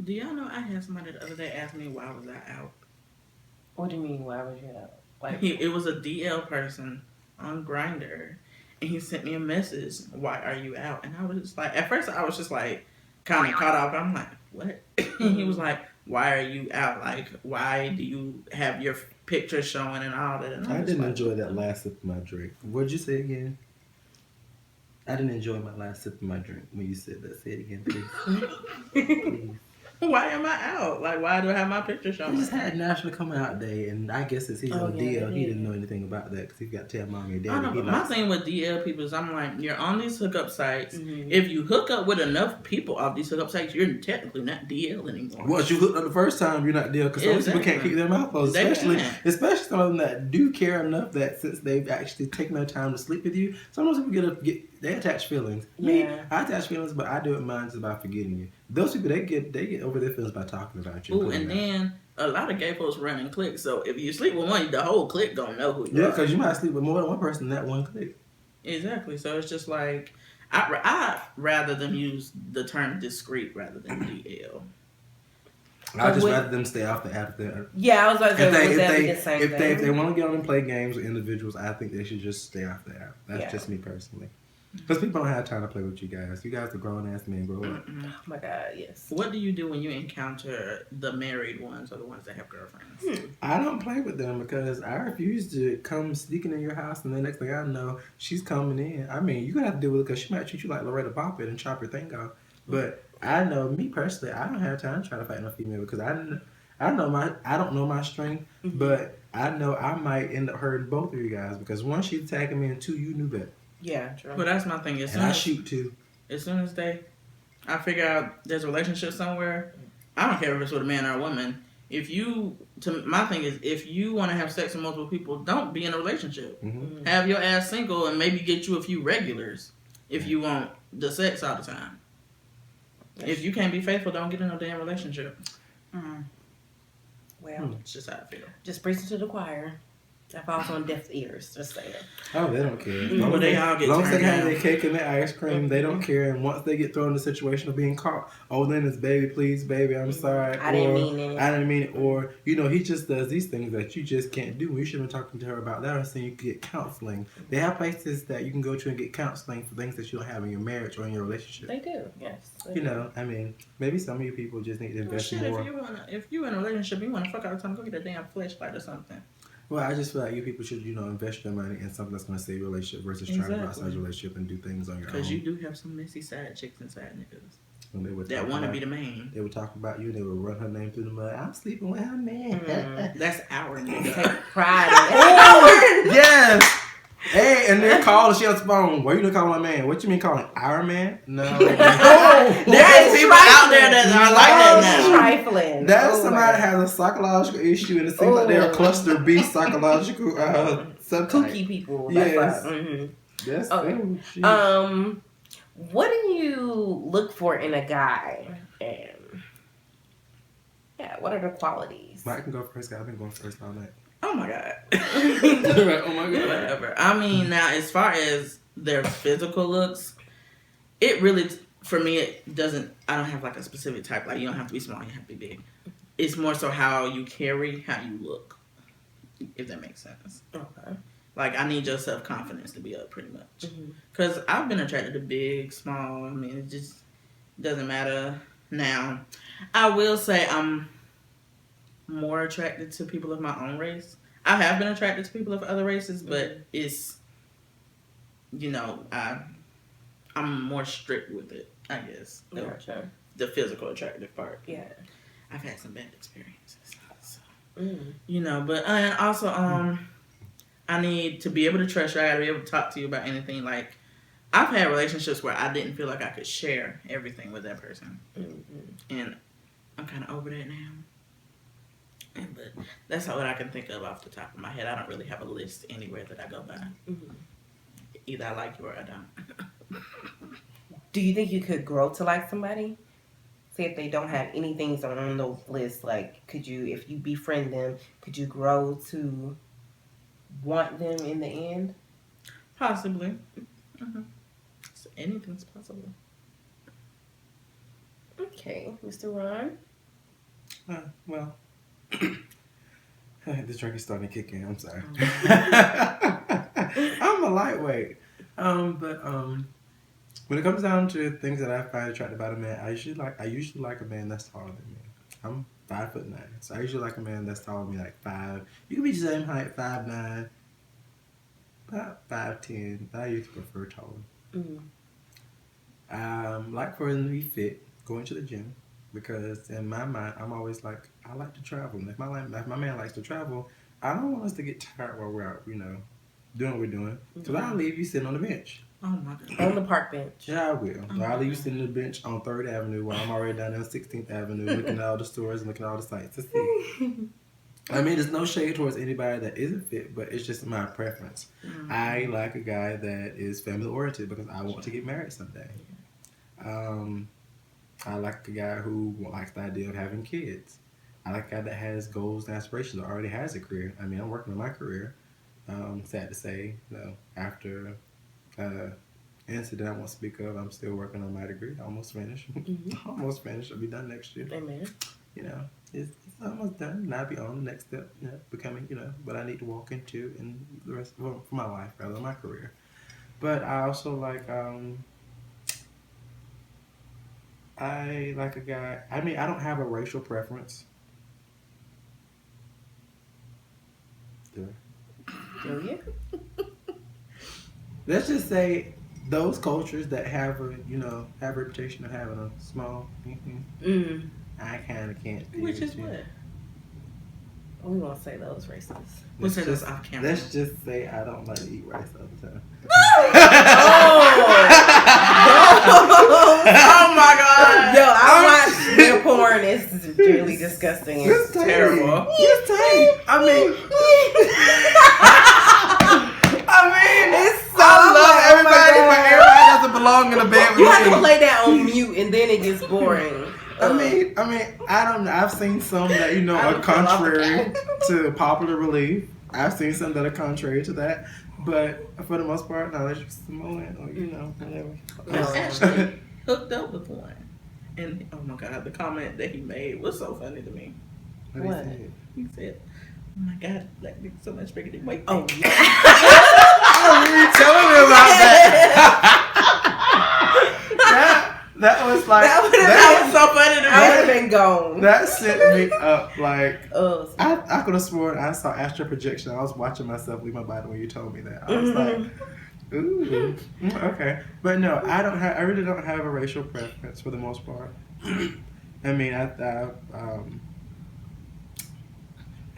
Do y'all know I had somebody the other day ask me why was I out? What do you mean? Why was you out? Like, It was a DL person on Grinder, and he sent me a message. Why are you out? And I was just like, at first I was just like, kind of caught off. I'm like, what? And he was like, why are you out? Like, why do you have your picture showing and all that? And I I'm just didn't like, enjoy that last sip of my drink. What'd you say again? I didn't enjoy my last sip of my drink when you said that. Say it again, please. Please. why am I out? Like, why do I have my picture He showing? just had National Coming Out Day, and I guess since he's Oh, on yeah, DL, they he did. didn't know anything about that because he got to tell mommy and I daddy. don't know, He but my likes thing with DL people is I'm like, you're on these hookup sites. Mhm. If you hook up with enough people off these hookup sites, you're technically not DL anymore. Once you hooked up the first time, you're not DL because some people can't Exactly. keep their mouth closed, They especially can't. some of them that do care enough that since they've actually taken their time to sleep with you, sometimes people they attach feelings. Me, Yeah. I attach feelings, but I do it mine just by forgetting you. Those people they get over their feelings by talking about you. Ooh, and then a lot of gay folks running cliques. So if you sleep with one, the whole clique gonna know who you yeah, are. because you might sleep with more than one person in that one clique. Exactly. So it's just like I rather them use the term discreet rather than DL. I just with- rather them stay off the app. Yeah, I was about to say, would that be the If same they if they thing? want to get on and play games with individuals, I think they should just stay off the app. That's Yeah. just me personally. Because people don't have time to play with you guys. You guys are grown ass men. Grow up. Oh my God, yes. What do you do when you encounter the married ones or the ones that have girlfriends? I don't play with them because I refuse to come sneaking in your house, and the next thing I know, she's coming in. I mean, you're gonna have to deal with it because she might treat you like Loretta Bobbitt and chop your thing off. But I know me personally, I don't have time to try to fight no female because I don't know my strength, but I know I might end up hurting both of you guys because one, she's attacking me, and two, you knew better. Yeah, true. But that's my thing. And I shoot too. As soon as I figure out there's a relationship somewhere, I don't care if it's with a man or a woman. My thing is, if you want to have sex with multiple people, don't be in a relationship. Mm-hmm. Have your ass single and maybe get you a few regulars if you want the sex all the time. If you can't be faithful, don't get in no damn relationship. Well, It's just how I feel. just preaching to the choir. That falls on deaf ears. Just saying. Oh, they don't care. But they all get As long as they turned have down. their cake and their ice cream, they don't care. And once they get thrown in the situation of being caught, oh, then it's baby, please, baby, I'm sorry. I didn't mean it. I didn't mean it. Or, he just does these things that you just can't do. We should have been talking to her about that and saying you could get counseling. They have places that you can go to and get counseling for things that you don't have in your marriage or in your relationship. They do, yes. I mean, maybe some of you people just need to Well, invest shit, more. if you in a relationship, you want to fuck all the time, go get a damn flashlight or something. Well, I just feel like you people should, invest your money in something that's going to save your relationship versus trying to go outside your relationship and do things on your own. Because you do have some messy side chicks and side niggas When they would that want to be the man. They would talk about you. They would run her name through the mud. I'm sleeping with her man. That's our nigga. Take pride in it. Yes. Hey, and then call and she on the phone. Why you gonna call my man? What you mean calling our man? No. There's people out there that are like that now. Trifling. That's somebody that has a psychological issue, and it seems like they're a cluster B psychological subtype. Kooky people. That's Yes. right. Mhm. Yes. Okay. Oh, What do you look for in a guy? And what are the qualities? Mike can go first. I've been going first all night. Oh my god. Oh my god. Whatever. I mean, now as far as their physical looks, it really, for me, it doesn't. I don't have like a specific type. Like you don't have to be small, you have to be big. It's more so how you carry, how you look. If that makes sense. Okay. Like I need your self confidence to be up, pretty much. Because I've been attracted to big, small. I mean, it just doesn't matter. Now, I will say I'm more attracted to people of my own race. I have been attracted to people of other races, but it's, I'm more strict with it, I guess. Gotcha. The physical attractive part. Yeah. I've had some bad experiences. So, but and also, I need to be able to trust you. I gotta be able to talk to you about anything. Like, I've had relationships where I didn't feel like I could share everything with that person. And I'm kind of over that now. But that's all that I can think of off the top of my head. I don't really have a list anywhere that I go by. Either I like you or I don't. Do you think you could grow to like somebody? Say if they don't have anything on those lists, like could you, if you befriend them, could you grow to want them in the end? Possibly. So anything's possible. Okay, Mr. Ron. Well, this drink is starting to kick in. I'm sorry. I'm a lightweight. But when it comes down to things that I find attractive about a man, I usually like a man that's taller than me. I'm 5'9", so I usually like a man that's taller than me, like 5. You can be the same height, 5'9", about 5'10", but I usually prefer taller. Like for him to be fit, going to the gym, because in my mind, I'm always like, I like to travel. And if my man likes to travel, I don't want us to get tired while we're out, doing what we're doing. So I'll leave you sitting on the bench. Oh my God. On the park bench. Yeah, I will. I'll leave you sitting on the bench on 3rd Avenue while I'm already down there on 16th Avenue looking at all the stores and looking at all the sights to see. I mean, there's no shade towards anybody that isn't fit, but it's just my preference. I like a guy that is family oriented because I want to get married someday. I like a guy who likes the idea of having kids. I like a guy that has goals and aspirations, or already has a career. I mean, I'm working on my career. Sad to say, after incident I won't speak of, I'm still working on my degree. Almost finished. Almost finished. I'll be done next year. Amen. It's almost done, and I'll be on the next step, becoming, what I need to walk into in the rest for my life, rather, my career. But I also like, I like a guy, I mean, I don't have a racial preference. Do you? Let's just say those cultures that have a reputation of having a small, I kind of can't do Which it. is what? We won't say those races. We'll say those off camera. Let's just say I don't like to eat rice all the time. Oh my God! Yo, I watched their porn. It's really disgusting. It's terrible. It's tight. I mean, it's so I love everybody, but everybody doesn't belong in a bed with you have to me. play that on mute, and then it gets boring. I mean, I don't know. I've seen some that are contrary to popular belief. I've seen some that are contrary to that, but for the most part, no, that's just Samoan or whatever. I was actually hooked up with one, and oh my God, the comment that he made was so funny to me. What? He said, "Oh my God, black niggas so much bigger than white." Oh, people." Telling me about that. That was like that was so funny to me. I would have been gone. That set me up like Oh, I could have sworn I saw astral projection. I was watching myself leave my body when you told me that. I was like, ooh, okay. But no, I really don't have a racial preference for the most part. I mean,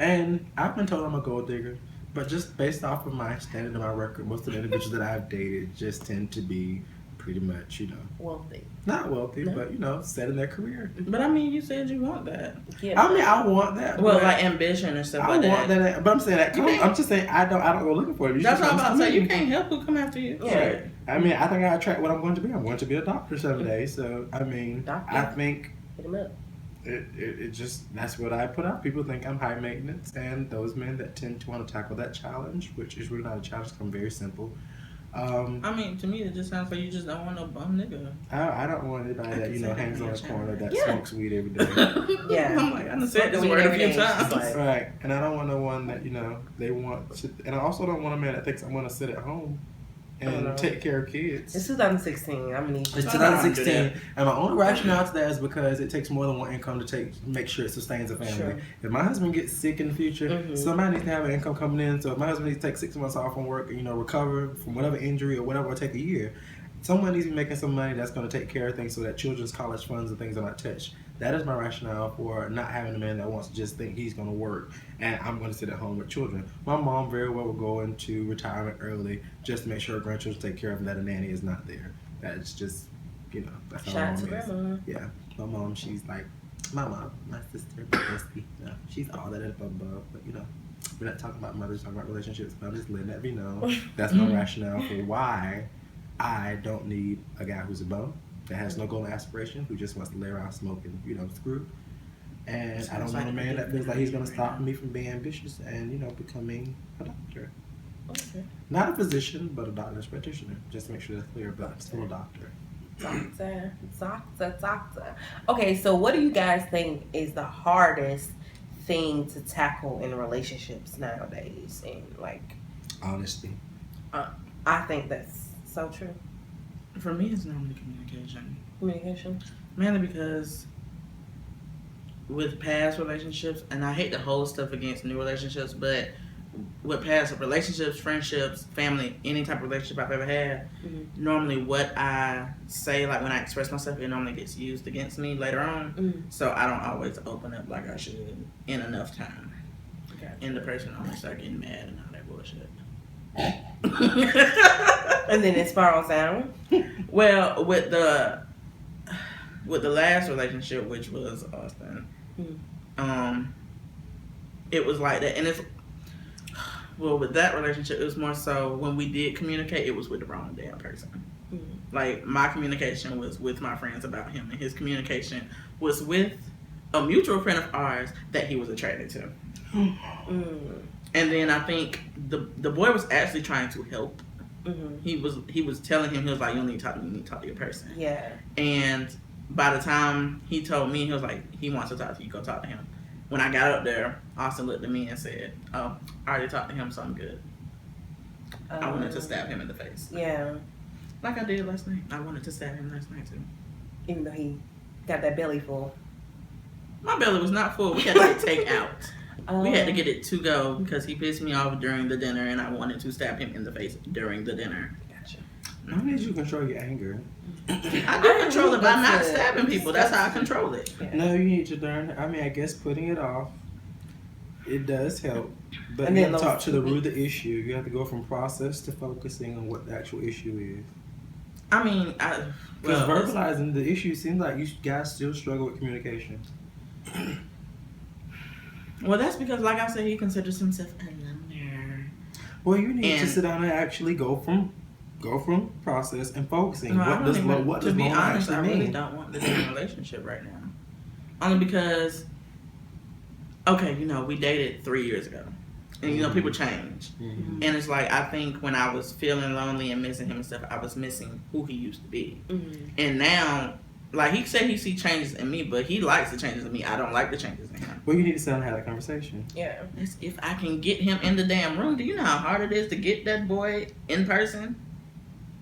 and I've been told I'm a gold digger, but just based off of my standard and my record, most of the individuals that I've dated just tend to be pretty much, wealthy. not wealthy, but set in their career. But I mean, you said you want that. Yeah. I mean, I want that. Well, but like ambition and stuff I like want that. that, but I'm saying that. I'm just saying I don't go looking for it. That's what I'm about to say. You can't help who come after you. Yeah. Right. I mean, I think I attract what I'm going to be. I'm going to be a doctor someday. So I mean, Doctor. I think Hit him up. it just that's what I put out. People think I'm high maintenance, and those men that tend to want to tackle that challenge, which is really not a challenge, I'm very simple. I mean, to me, it just sounds like you just don't want no bum nigga. I don't want anybody that hangs on the corner that Yeah. smokes weed every day. Yeah. I'm like, I done said this Smoking word a weed few every day, times. it's like- Right, and I don't want no one that they want to, and I also don't want a man that thinks I'm going to sit at home and take care of kids. It's 2016. I'm gonna need you. It's 2016, and my only rationale to that is because it takes more than one income to make sure it sustains a family. Sure. If my husband gets sick in the future, somebody needs to have an income coming in. So if my husband needs to take 6 months off from work, and recover from whatever injury or whatever, or take a year, someone needs to be making some money that's going to take care of things so that children's college funds and things are not touched. That is my rationale for not having a man that wants to just think he's going to work and I'm going to sit at home with children. My mom very well will go into retirement early just to make sure her grandchildren take care of them, that a nanny is not there. That's just, that's how Shout my out mom to is. grandma. Yeah, my mom, she's like my mom, my sister, my bestie. She's all that above, but we're not talking about mothers, talking about relationships, but I'm just letting that be known. That's my rationale for why I don't need a guy who's a bum, that has no goal and aspiration, who just wants to lay around smoking, screw. And I don't want a man that feels like he's going to stop me from being ambitious and, becoming a doctor. Okay. Not a physician, but a doctor's practitioner. Just to make sure that's clear, but still a doctor. Doctor. Okay, so what do you guys think is the hardest thing to tackle in relationships nowadays? And like, Honesty. I think that's so true. For me, it's normally communication. Communication. Mainly because with past relationships, and I hate to hold stuff against new relationships, but with past relationships, friendships, family, any type of relationship I've ever had, normally what I say, like when I express myself, it normally gets used against me later on. So I don't always open up like I should in enough time. Gotcha. And the person always start getting mad and all that bullshit. And then it spirals down. Well, with the last relationship, which was Austin, it was like that, and it's with that relationship, it was more so when we did communicate, it was with the wrong damn person. Like my communication was with my friends about him, and his communication was with a mutual friend of ours that he was attracted to. And then I think the boy was actually trying to help. He was telling him, he was like, "You don't need to talk to me. You need to talk to your person." Yeah. And by the time he told me, he was like, he wants to talk to you. Go talk to him. When I got up there, Austin looked at me and said, "Oh, I already talked to him, so I'm good." I wanted to stab him in the face. Yeah. Like I did last night. I wanted to stab him last night too. Even though he got that belly full. My belly was not full. We had to get take out. We had to get it to go because he pissed me off during the dinner, and I wanted to stab him in the face during the dinner. Gotcha. How did you control your anger? I do control it by not stabbing people. That's how I control it. Yeah. No, you need to learn. I mean, I guess putting it off, it does help. But you have to talk to the root of the issue. You have to go from process to focusing on what the actual issue is. I mean, because verbalizing the issue seems like you guys still struggle with communication. Well, that's because, like I said, he considers himself a loner. Well, you need to sit down and actually go from process and focusing. No, what does to be honest, I really mean? don't want to be in a relationship right now. Only because, okay, we dated 3 years ago. And, people change. And it's like, I think when I was feeling lonely and missing him and stuff, I was missing who he used to be. And now, like, he said he sees changes in me, but he likes the changes in me. I don't like the changes in him. Well, you need to sit down and have that conversation. Yeah. If I can get him in the damn room, do you know how hard it is to get that boy in person?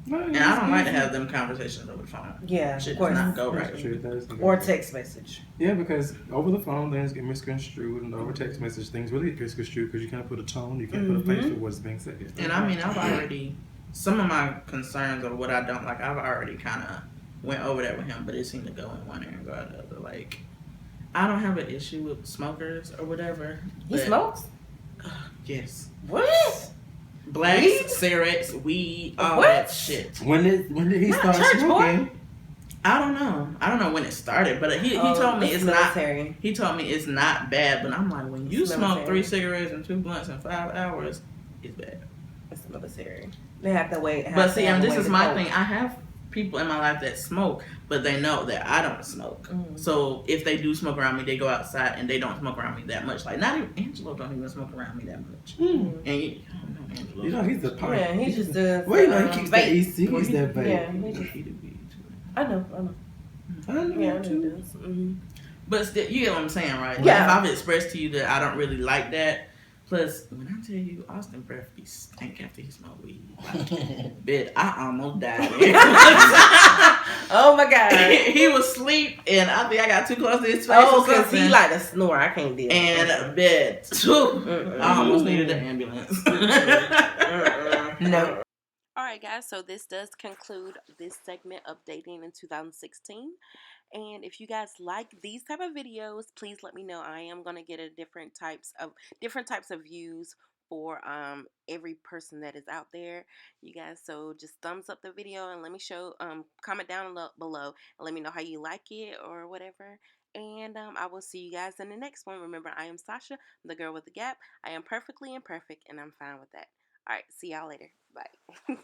Well, and I don't like to have them conversations over the phone. Yeah, shit does not go right. Or text message. Yeah, because over the phone things get misconstrued, and over text message things really get misconstrued because you can't put a tone, you can't put a face with what's being said. And I mean, I've already, some of my concerns or what I don't like, I've already kind of went over that with him, but it seemed to go in one ear and go out the other. Like, I don't have an issue with smokers or whatever. He smokes? Yes. What? Blacks, weed? Cigarettes, weed, all that shit. When did he start smoking? Boy? I don't know when it started, but he told me it's military. Not. He told me it's not bad, but I'm like, when you smoke 3 cigarettes and 2 blunts in 5 hours, it's bad. It's military. They have to wait. But see, and this is my thing. I have people in my life that smoke, but they know that I don't smoke. So if they do smoke around me, they go outside and they don't smoke around me that much. Like, not even Angelo don't even smoke around me that much. And Angelo, he's the part. Yeah, he just does. Well, he keeps that EC. He's that vape. Yeah, I know. I know. Yeah, too. But still, you get what I'm saying, right? Like, Yeah. if I've expressed to you that I don't really like that. Plus, when I tell you, Austin breath be stank after he smoked weed. Like, bitch, I almost died. Oh my God. He was asleep, and I think I got too close to his face. Oh, because he like to snore. I can't deal with and bitch, I almost needed an ambulance. No. Alright guys, so this does conclude this segment of dating in 2016. And if you guys like these type of videos, please let me know. I am gonna get a different types of views for every person that is out there, you guys. So just thumbs up the video and let me comment down below and let me know how you like it or whatever. And I will see you guys in the next one. Remember, I am Sasha, the girl with the gap. I am perfectly imperfect, and I'm fine with that. All right, see y'all later. Bye.